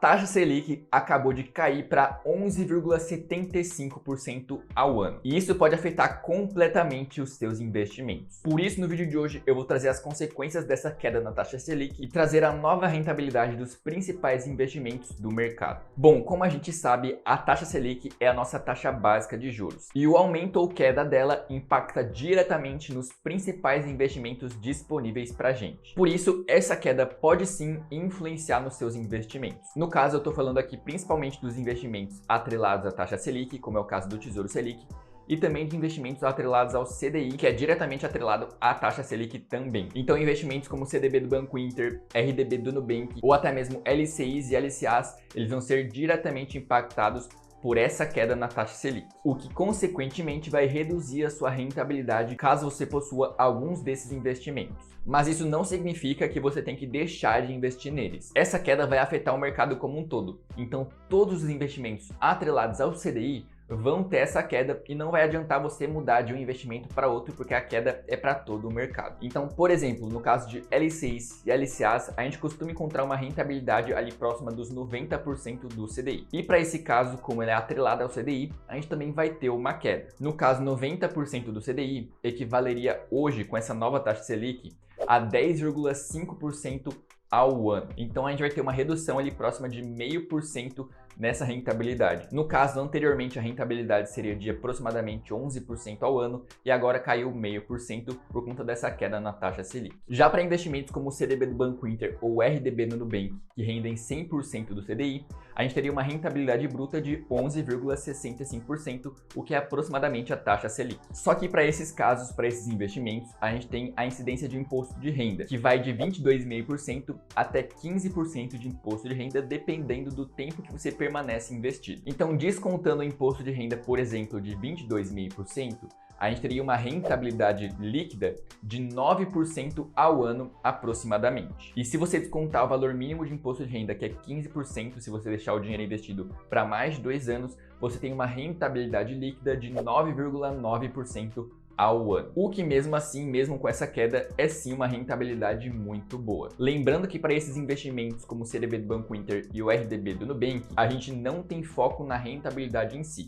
taxa Selic acabou de cair para 11,75% ao ano. E isso pode afetar completamente os seus investimentos. Por isso, no vídeo de hoje, eu vou trazer as consequências dessa queda na taxa Selic e trazer a nova rentabilidade dos principais investimentos do mercado. Bom, como a gente sabe, a taxa Selic é a nossa taxa básica de juros. E o aumento ou queda dela impacta diretamente nos principais investimentos disponíveis para a gente. Por isso, essa queda pode sim influenciar nos seus investimentos. No caso, eu estou falando aqui principalmente dos investimentos atrelados à taxa Selic, como é o caso do Tesouro Selic, e também de investimentos atrelados ao CDI, que é diretamente atrelado à taxa Selic também. Então, investimentos como CDB do Banco Inter, RDB do Nubank, ou até mesmo LCIs e LCAs, eles vão ser diretamente impactados por essa queda na taxa Selic, o que consequentemente vai reduzir a sua rentabilidade caso você possua alguns desses investimentos. Mas isso não significa que você tem que deixar de investir neles. Essa queda vai afetar o mercado como um todo, então todos os investimentos atrelados ao CDI vão ter essa queda e não vai adiantar você mudar de um investimento para outro, porque a queda é para todo o mercado. Então, por exemplo, no caso de LCIs e LCAs, a gente costuma encontrar uma rentabilidade ali próxima dos 90% do CDI. E para esse caso, como ele é atrelado ao CDI, a gente também vai ter uma queda. No caso, 90% do CDI equivaleria hoje, com essa nova taxa Selic, a 10,5% ao ano. Então a gente vai ter uma redução ali próxima de 0,5% nessa rentabilidade. No caso, anteriormente a rentabilidade seria de aproximadamente 11% ao ano e agora caiu 0,5% por conta dessa queda na taxa Selic. Já para investimentos como o CDB do Banco Inter ou o RDB do Nubank, que rendem 100% do CDI, a gente teria uma rentabilidade bruta de 11,65%, o que é aproximadamente a taxa Selic. Só que para esses casos, para esses investimentos, a gente tem a incidência de imposto de renda, que vai de 22,5% até 15% de imposto de renda, dependendo do tempo que você permanece investido. Então, descontando o imposto de renda, por exemplo, de 22,5%, a gente teria uma rentabilidade líquida de 9% ao ano aproximadamente. E se você descontar o valor mínimo de imposto de renda, que é 15%, se você deixar o dinheiro investido para mais de 2 anos, você tem uma rentabilidade líquida de 9,9% ao ano. O que mesmo assim, mesmo com essa queda, é sim uma rentabilidade muito boa. Lembrando que para esses investimentos como o CDB do Banco Inter e o RDB do Nubank, a gente não tem foco na rentabilidade em si,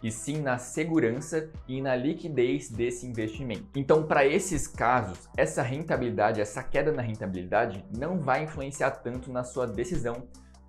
e sim na segurança e na liquidez desse investimento. Então, para esses casos, essa rentabilidade, essa queda na rentabilidade não vai influenciar tanto na sua decisão,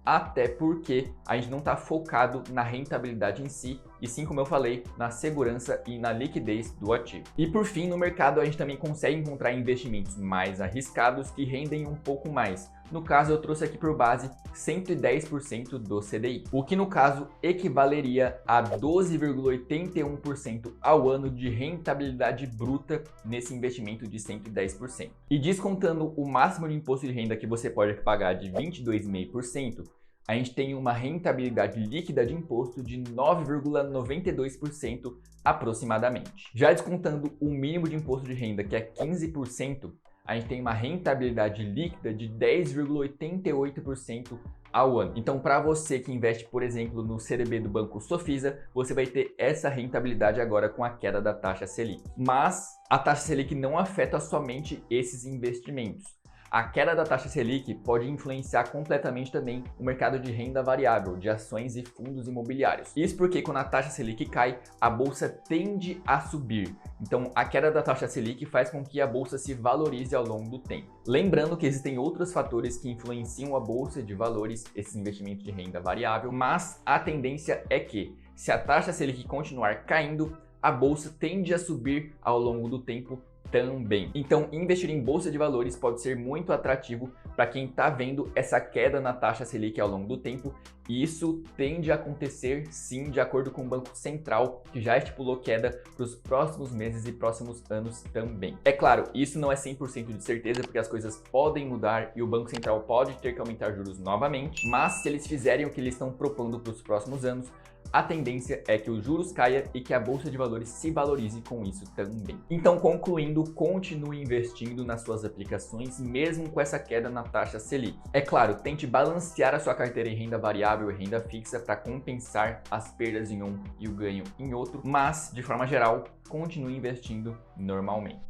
até porque a gente não está focado na rentabilidade em si, e sim, como eu falei, na segurança e na liquidez do ativo. E por fim, no mercado a gente também consegue encontrar investimentos mais arriscados que rendem um pouco mais. No caso, eu trouxe aqui por base 110% do CDI, o que no caso equivaleria a 12,81% ao ano de rentabilidade bruta nesse investimento de 110%. E descontando o máximo de imposto de renda que você pode pagar de 22,5%, a gente tem uma rentabilidade líquida de imposto de 9,92% aproximadamente. Já descontando o mínimo de imposto de renda, que é 15%, a gente tem uma rentabilidade líquida de 10,88% ao ano. Então, para você que investe, por exemplo, no CDB do Banco Sofisa, você vai ter essa rentabilidade agora com a queda da taxa Selic. Mas a taxa Selic não afeta somente esses investimentos. A queda da taxa Selic pode influenciar completamente também o mercado de renda variável, de ações e fundos imobiliários. Isso porque quando a taxa Selic cai, a bolsa tende a subir. Então, a queda da taxa Selic faz com que a bolsa se valorize ao longo do tempo. Lembrando que existem outros fatores que influenciam a bolsa de valores, esses investimentos de renda variável, mas a tendência é que, se a taxa Selic continuar caindo, a bolsa tende a subir ao longo do tempo também. Então, investir em bolsa de valores pode ser muito atrativo para quem está vendo essa queda na taxa Selic ao longo do tempo, e isso tende a acontecer sim, de acordo com o Banco Central, que já estipulou queda para os próximos meses e próximos anos também. É claro, isso não é 100% de certeza, porque as coisas podem mudar e o Banco Central pode ter que aumentar juros novamente, mas se eles fizerem o que eles estão propondo para os próximos anos, a tendência é que os juros caia e que a bolsa de valores se valorize com isso também. Então, concluindo, continue investindo nas suas aplicações, mesmo com essa queda na taxa Selic. É claro, tente balancear a sua carteira em renda variável e renda fixa para compensar as perdas em um e o ganho em outro, mas, de forma geral, continue investindo normalmente.